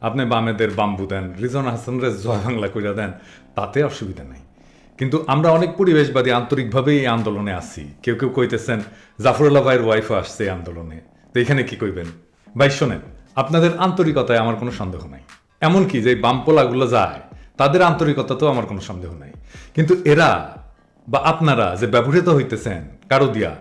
আপনি বামেদের বাম্বু দেন, রিজওয়ানা হাসানরে জয় বাংলা কইরা দেন, তাতে অসুবিধা নাই। কিন্তু আমরা অনেক পরিবেশবাদী আন্তরিকভাবেই এই আন্দোলনে আছি। কেউ কেউ কইতেছেন জাফরুল্লাহ ভাইয়ের ওয়াইফও আসছে এই আন্দোলনে, তো এখানে কি কইবেন? ভাই শোনেন, আপনাদের আন্তরিকতায় আমার কোনো সন্দেহ নাই। এমনকি যে বামপোলাগুলো যায় তাদের আন্তরিকতাতেও আমার কোনো সন্দেহ নাই। কিন্তু এরা বা আপনারা যে ব্যবহৃত হইতেছেন কারো দিয়া,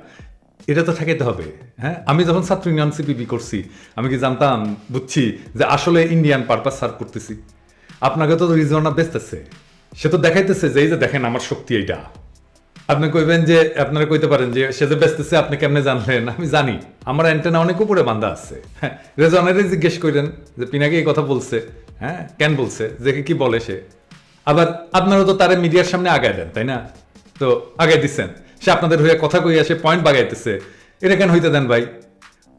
এটা তো ঠেকাইতে হবে। হ্যাঁ, আমি যখন ছাত্র ইউনিয়ন সিপিবি করছি, আমি কি জানতাম, বুঝছি যে আসলে ইন্ডিয়ান পারপাস সার্ভ করতেছি? আপনাকে তো রিজওয়ানা বেচতেছে, সে তো দেখাইতেছে যে এই যে দেখেন আমার শক্তি এইটা। আপনি কইবেন যে, আপনারা কইতে পারেন যে সে যে বেচতেছে আপনি কেমনে জানলেন? আমি জানি, আমার অ্যান্টেনা অনেক উপরে বান্ধা আছে। হ্যাঁ, রেজওয়ানারে জিজ্ঞেস করেন যে পিনাকি এই কথা বলছে, হ্যাঁ কেন বলছে, যে কি বলে সে। আবার আপনারা তো তারে মিডিয়ার সামনে আগায় দেন, তাই না? তো আগায় দিচ্ছেন, সে আপনাদের হয়ে কথা কইয়া সে পয়েন্ট বাগাইতেছে, এটা কেন হইতে দেন ভাই?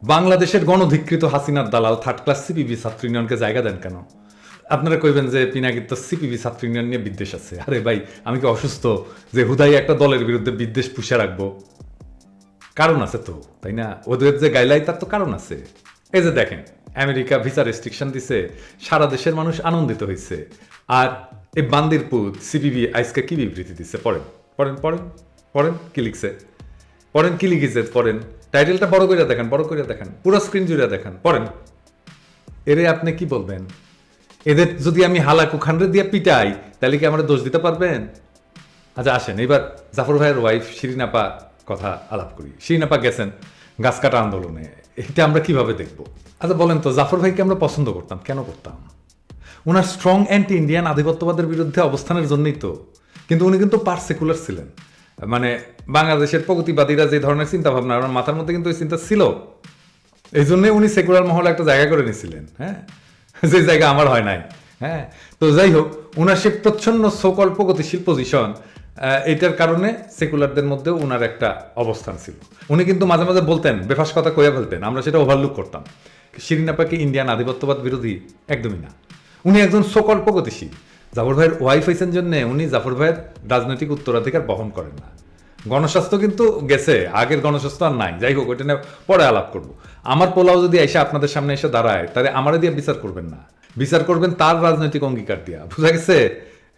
বাংলাদেশের গণধিকৃত হাসিনার দালাল থার্ড ক্লাস সিপিবি ছাত্র ইউনিয়নকে জায়গা দেন কেন? আপনারা কইবেন যে পিনাকির তো সিপিবি ছাত্র ইউনিয়ন নিয়ে বিদ্বেষ আছে। আরে ভাই, আমি কি অসুস্থ যে হুদাই একটা দলের বিরুদ্ধে বিদ্বেষ পুষে রাখবো? কারণ আছে তো, তাই না? ওদের যে গাইলাই তার তো কারণ আছে। এই যে দেখেন, আমেরিকা ভিসা রেস্ট্রিকশন দিছে, সারা দেশের মানুষ আনন্দিত হয়েছে। আর এই বান্দিরপুর সিপিবি আজকে কি বিবৃতি দিচ্ছে, পড়েন পড়েন পড়েন পড়েন, কি লিখছে পড়েন, কি লিখেছে পড়েন। টাইটেলটা বড় করে দেখেন, বড় করে দেখেন, পুরো স্ক্রিন জুড়ে দেখেন, পড়েন। এরে আপনি কি বলবেন? এদের যদি আমি হালাকু খানরে দিয়ে পিটাই, তাহলে কি আমরা দোষ দিতে পারবেন? আচ্ছা আসেন, এবার জাফর ভাইয়ের ওয়াইফ শিরিন আপা কথা আলাপ করি। শিরিন আপা গেছেন গাছ কাটা আন্দোলনে, এটা আমরা কিভাবে দেখব? আচ্ছা বলেন তো, জাফর ভাইকে আমরা পছন্দ করতাম কেন করতাম? ওনার স্ট্রং অ্যান্টি ইন্ডিয়ান আধিপত্যবাদের বিরুদ্ধে অবস্থানের জন্যই তো। কিন্তু উনি কিন্তু পার্সেকুলার ছিলেন, মানে বাংলাদেশের প্রগতিবাদীরা যে ধরনের চিন্তা ভাবনা, ওনার মাথার মধ্যে কিন্তু ওই চিন্তা ছিল। এই জন্যই উনি সেকুলার মহলে একটা জায়গা করে নিয়েছিলেন, হ্যাঁ, যে জায়গা আমার হয় নাই। হ্যাঁ, তো যাই হোক, ওনার সে প্রচ্ছন্ন সকল প্রগতিশীল পজিশন, এটার কারণে সেকুলারদের মধ্যেও ওনার একটা অবস্থান ছিল। উনি কিন্তু মাঝে মাঝে বলতেন, বেফাস কথা কইয়া ফেলতেন, আমরা সেটা ওভারলুক করতাম। শিরিন আপাকে ইন্ডিয়ান আধিপত্যবাদ বিরোধী একদমই না, উনি একজন সকল প্রগতিশীল। জাফর ভাইয়ের ওয়াইফ হয়েছেন জন্য উনি জাফর ভাইয়ের রাজনৈতিক উত্তরাধিকার বহন করেন না। গণস্বাস্থ্য কিন্তু গেছে, আগের গণস্বাস্থ্য আর নাই। যাই হোক, ওইটা নিয়ে পরে আলাপ করবো। আমার পোলাও যদি এসে আপনাদের সামনে এসে দাঁড়ায়, তাহলে আমারে দিয়ে বিচার করবেন না, বিচার করবেন তার রাজনৈতিক অঙ্গীকার দিয়া। বুঝা গেছে?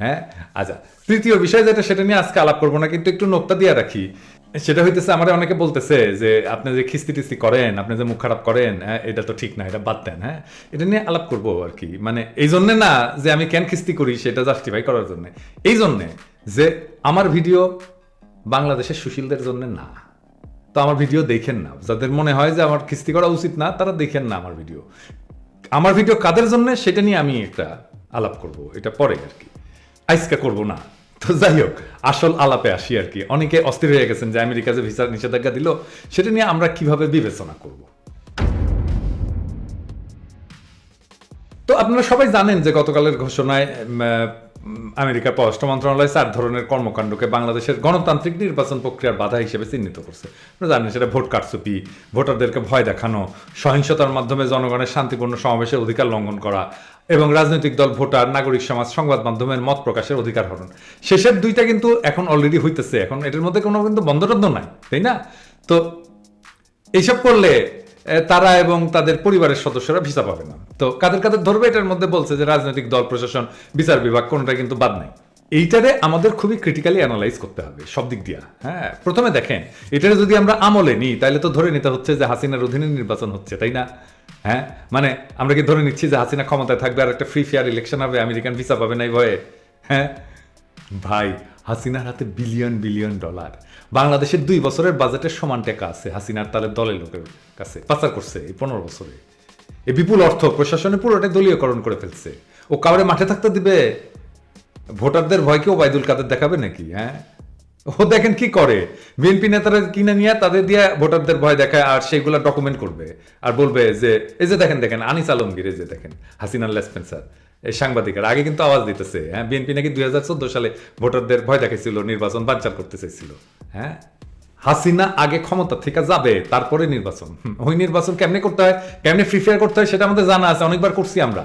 হ্যাঁ, আচ্ছা, তৃতীয় বিষয় যেটা, সেটা নিয়ে আজকে আলাপ করবো না, কিন্তু একটু নোকতা দিয়ে রাখি। সেটা হইতেছে, আমার অনেকে বলতেছে যে আপনি যে খিস্তি টিস্তি করেন, আপনি যে মুখ খারাপ করেন, হ্যাঁ এটা তো ঠিক না, এটা বাদ দেন। হ্যাঁ, এটা নিয়ে আলাপ করবো আর কি। মানে এই জন্যে না যে আমি কেন খিস্তি করি সেটা জাস্টিফাই করার জন্য, এই জন্যে যে আমার ভিডিও বাংলাদেশের সুশীলদের জন্য না। তো আমার ভিডিও দেখেন না, যাদের মনে হয় যে আমার খিস্তি করা উচিত না, তারা দেখেন না আমার ভিডিও। আমার ভিডিও কাদের জন্য সেটা নিয়ে আমি একটা আলাপ করব, এটা পরে আর কি, আজকে করব না। তো যাই হোক, আসল আলাপে আসি আর কি। অনেকে অস্থির হয়ে গেছেন যে আমেরিকা যে ভিসা নিষেধাজ্ঞা দিল, সেটা নিয়ে আমরা কিভাবে বিবেচনা করব। তো আপনারা সবাই জানেন যে গতকালের ঘোষণায় আমেরিকার পররাষ্ট্র মন্ত্রণালয় 4 ধরনের কর্মকাণ্ডকে বাংলাদেশের গণতান্ত্রিক নির্বাচন প্রক্রিয়ার বাধা হিসেবে চিহ্নিত করছে। আপনারা জানেন সেটা ভোট কারচুপি, ভোটারদেরকে ভয় দেখানো, সহিংসতার মাধ্যমে জনগণের শান্তিপূর্ণ সমাবেশের অধিকার লঙ্ঘন করা, এবং রাজনৈতিক দল, ভোটার, নাগরিক সমাজ, সংবাদ মাধ্যমের মত প্রকাশের অধিকার হরণ। শেষের দুইটা কিন্তু এখন অলরেডি হইতেছে, এখন এটার মধ্যে কোনো কিন্তু বন্ধটন্ধ নাই, তাই না? তো এইসব করলে তারা এবং তাদের পরিবারের সদস্যরা ভিসা পাবে না। তো কাদের কাদের ধরবে, এটার মধ্যে বলছে যে রাজনৈতিক দল, প্রশাসন, বিচার বিভাগ, কোনটা কিন্তু বাদ নাই। এইটারে আমাদের খুবই ক্রিটিক্যালি অ্যানালাইজ করতে হবে সব দিক দিয়া। হ্যাঁ, প্রথমে দেখেন, এটারে যদি আমরা আমলে নিই, তাহলে তো ধরে নিতে হচ্ছে যে হাসিনার অধীনে নির্বাচন হচ্ছে, তাই না? হ্যাঁ, মানে আমরা কি ধরে নিচ্ছি যে হাসিনা ক্ষমতায় থাকবে আর একটা ফ্রি ফেয়ার ইলেকশন হবে, আমেরিকান ভিসা পাবে না এই ভয়ে? হ্যাঁ ভাই, হাসিনার হাতে বিলিয়ন বিলিয়ন ডলার, বাংলাদেশের 2 বছরের বাজেটের সমান টাকা আছে হাসিনার তাদের দলের লোকের কাছে। পাচার করছে এই 15 বছরে এই বিপুল অর্থ, প্রশাসনে পুরোটাই দলীয়করণ করে ফেলছে। ও কাউরে মাঠে থাকতে দিবে? ভোটারদের ভয়কে ওবায়দুল কাদের দেখাবে নাকি? হ্যাঁ, ও দেখেন কি করে, বিএনপি নেতারা কিনে নিয়ে তাদের দিয়ে ভোটারদের ভয় দেখায়, আর সেগুলো ডকুমেন্ট করবে আর বলবে যে এই যে দেখেন দেখেন আনিস আলমগীর, এই যে দেখেন হাসিনার লেসপেন্সার, এই সাংবাদিকের আগে কিন্তু আওয়াজ দিতেছে। হ্যাঁ, বিএনপি নাকি 2014 সালে ভোটারদের ভয় দেখাইছিল, নির্বাচন বানচাল করতে চাইছিল। হ্যাঁ, হাসিনা আগে ক্ষমতা থেকে যাবে, তারপরে নির্বাচন। ওই নির্বাচন কেমনে করতে হয়, কেমনে ফ্রি ফায়ার করতে হয়, সেটা আমাদের জানা আছে, অনেকবার করছি আমরা।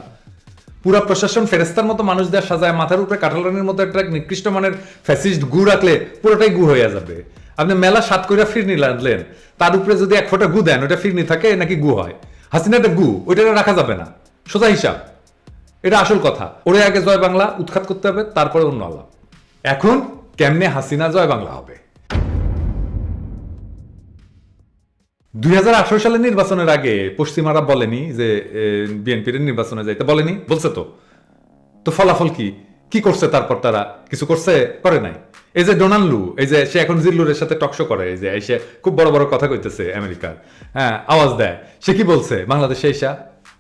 পুরা প্রশাসন ফেরেস্তার মতো মানুষ দেওয়ার সাজায়, মাথার উপরে কাঁঠালরানির মতো একটা নিকৃষ্ট মানের ফ্যাসিস্ট গু রাখলে পুরোটাই গু হয়ে যাবে। আপনি মেলা 7 কইরা ফিরনি আনলেন, তার উপরে যদি 1 ফোঁটা গু দেন, ওটা ফিরনি থাকে নাকি গু হয়? হাসিনাটা গু, ওইটা রাখা যাবে না, সোজা হিসাব। এটা আসল কথা। ওরে আগে জয় বাংলা উৎখাত করতে হবে, তারপরে অন্য আলাপ। এখন কেমনে হাসিনা জয় বাংলা হবে? 2018 সালের নির্বাচনের আগে পশ্চিমারা বলেনি যে বিএনপির নির্বাচনে যাইতে, বলেনি? বলছে তো। তো ফলাফল কি কি করছে? তারপর তারা কিছু করছে? করে নাই। এই যে ডোনাল্ড লু, এই যে সে এখন জিল্লুরের সাথে টকশো করে, এই যে এসে খুব বড় বড় কথা কইতেছে আমেরিকার, হ্যাঁ, আওয়াজ দেয়। সে কি বলছে? বাংলাদেশে এসা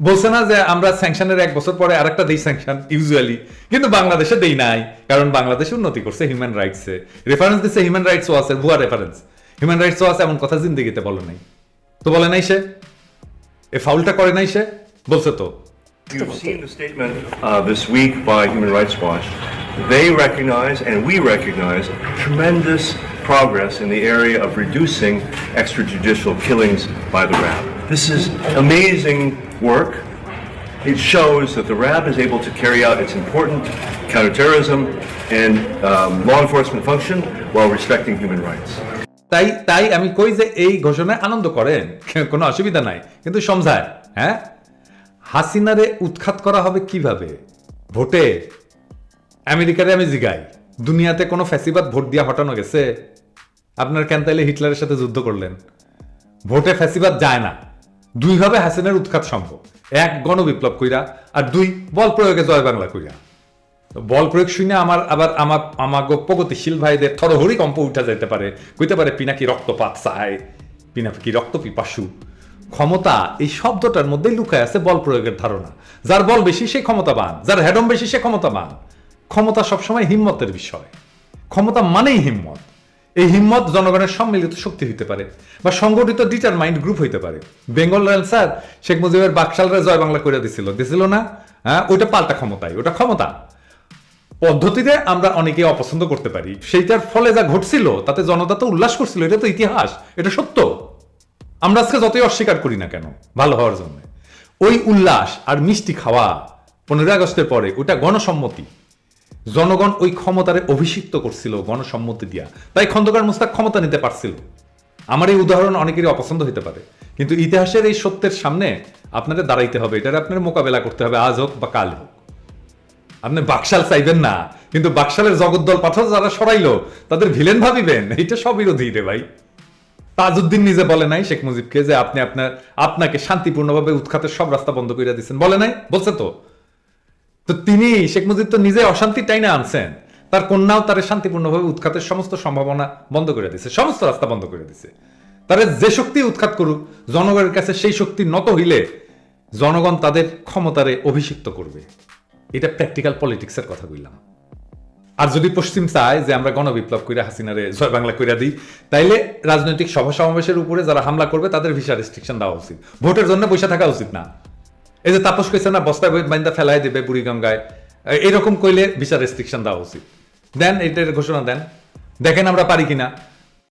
বলছে না যে আমরা স্যাংশনের 1 বছর পরে আরেকটা দেই স্যাংশন ইউজুয়ালি, কিন্তু বাংলাদেশে দেই নাই, কারণ বাংলাদেশে উন্নতি করছে হিউম্যান রাইটসে। রেফারেন্স দিচ্ছে হিউম্যান রাইটস ওয়াচে, ভুয়া রেফারেন্স। হিউম্যান রাইটস ওয়াচ এমন কথা জিন্দেগিতে বলে নাই। তো বলে নাই সে, এ ফাউলটা করে নাই সে, বলছে তো। You've seen the statement this week by Human Rights Watch. They recognize, and we recognize, tremendous progress in the area of reducing extrajudicial killings by the RAB. This is amazing work. It shows that the RAB is able to carry out its important counterterrorism and law enforcement function while respecting human rights. তাই আমি কই যে এই ঘোষণায় আনন্দ করেন, কোনো অসুবিধা নাই, কিন্তু সমঝায়, হ্যাঁ, হাসিনারে উৎখাত করা হবে কিভাবে? ভোটে? আমেরিকারে আমি জিগাই, দুনিয়াতে কোনো ফ্যাসিবাদ ভোট দিয়া হটানো গেছে? আপনার কেন তাইলে হিটলারের সাথে যুদ্ধ করলেন? ভোটে ফ্যাসিবাদ যায় না। 2 ভাবে হাসিনার উৎখাত সম্ভব। 1 গণবিপ্লব কইরা, আর 2 বল প্রয়োগে জয় বাংলা কইরা। বল প্রয়োগ শুনে আমার প্রগতিশীল ভাইদের থরহরি কম্প উঠা যাইতে পারে, কইতে পারে পিনাকি রক্তপাত চায়, পিনাকি রক্ত পিপাসু। ক্ষমতা এই শব্দটার মধ্যে লুকায় আছে বল প্রয়োগের ধারণা। যার বল বেশি সে ক্ষমতাবান, যার হেডম বেশি সে ক্ষমতাবান। ক্ষমতা সবসময় হিম্মতের বিষয়। ক্ষমতা মানেই হিম্মত। এই হিম্মত জনগণের সম্মিলিত শক্তি হইতে পারে, বা সংগঠিত ডিটারমাইন্ড গ্রুপ হইতে পারে। বেঙ্গল রয়্যাল স্যার শেখ মুজিবের বাকশালরা জয় বাংলা করে দিছিল না? হ্যাঁ, ওইটা পাল্টা ক্ষমতাই, ওটা ক্ষমতা। পদ্ধতিতে আমরা অনেকে অপছন্দ করতে পারি, সেইটার ফলে যা ঘটছিল তাতে জনতা তো উল্লাস করছিল, এটা তো ইতিহাস, এটা সত্য। আমরা আজকে যতই অস্বীকার করি না কেন ভালো হওয়ার জন্য, ওই উল্লাস আর মিষ্টি খাওয়া 15 আগস্টের পরে ওটা গণসম্মতি। জনগণ ওই ক্ষমতারে অভিষিক্ত করছিল গণসম্মতি দিয়া, তাই খন্দকার মোস্তাক ক্ষমতা নিতে পারছিল। আমার এই উদাহরণ অনেকেরই অপছন্দ হতে পারে, কিন্তু ইতিহাসের এই সত্যের সামনে আপনাদের দাঁড়াইতে হবে, এটার আপনার মোকাবেলা করতে হবে, আজ হোক বা কাল হোক। আপনি বাকশাল চাইবেন না, কিন্তু বাকশালের জগদ্দল পাথর যারা সরাইলো তাদের ভিলেন ভাবিবেন, এইটা সব বিরোধী রে ভাই। তাজউদ্দিন নিজে বলে নাই শেখ মুজিবকে যে আপনাকে শান্তিপূর্ণভাবে উৎখাতের সব রাস্তা বন্ধ করে দিচ্ছেন? বলে নাই? বলছে তো। তো তিনি শেখ মুজিব তো নিজে অশান্তি টাইনা আনছেন, তার কন্যাও তার শান্তিপূর্ণভাবে উৎখাতের সমস্ত সম্ভাবনা বন্ধ করে দিছে, সমস্ত রাস্তা বন্ধ করে দিছে। তারা যে শক্তি উৎখাত করুক, জনগণের কাছে সেই শক্তি নত হইলে জনগণ তাদের ক্ষমতারে অভিষিক্ত করবে। এটা প্র্যাকটিক্যাল পলিটিক্সের কথা বললাম। আর যদি পশ্চিম চায় যে আমরা গণবিপ্লব কইরা হাসিনারে জয় বাংলা কইরা দিই, তাইলে রাজনৈতিক সভা সমাবেশের উপরে যারা হামলা করবে তাদের ভিসা রেস্ট্রিকশন দেওয়া উচিত। ভোটের জন্য বসে থাকা উচিত না। এই যে তাপস কইছে না বস্তায় বাইন্দা ফেলাই দেবে বুড়িগঙ্গায়, এরকম কইলে ভিসা রেস্ট্রিকশন দেওয়া উচিত। দেন, এটার ঘোষণা দেন, দেখেন আমরা পারি কিনা।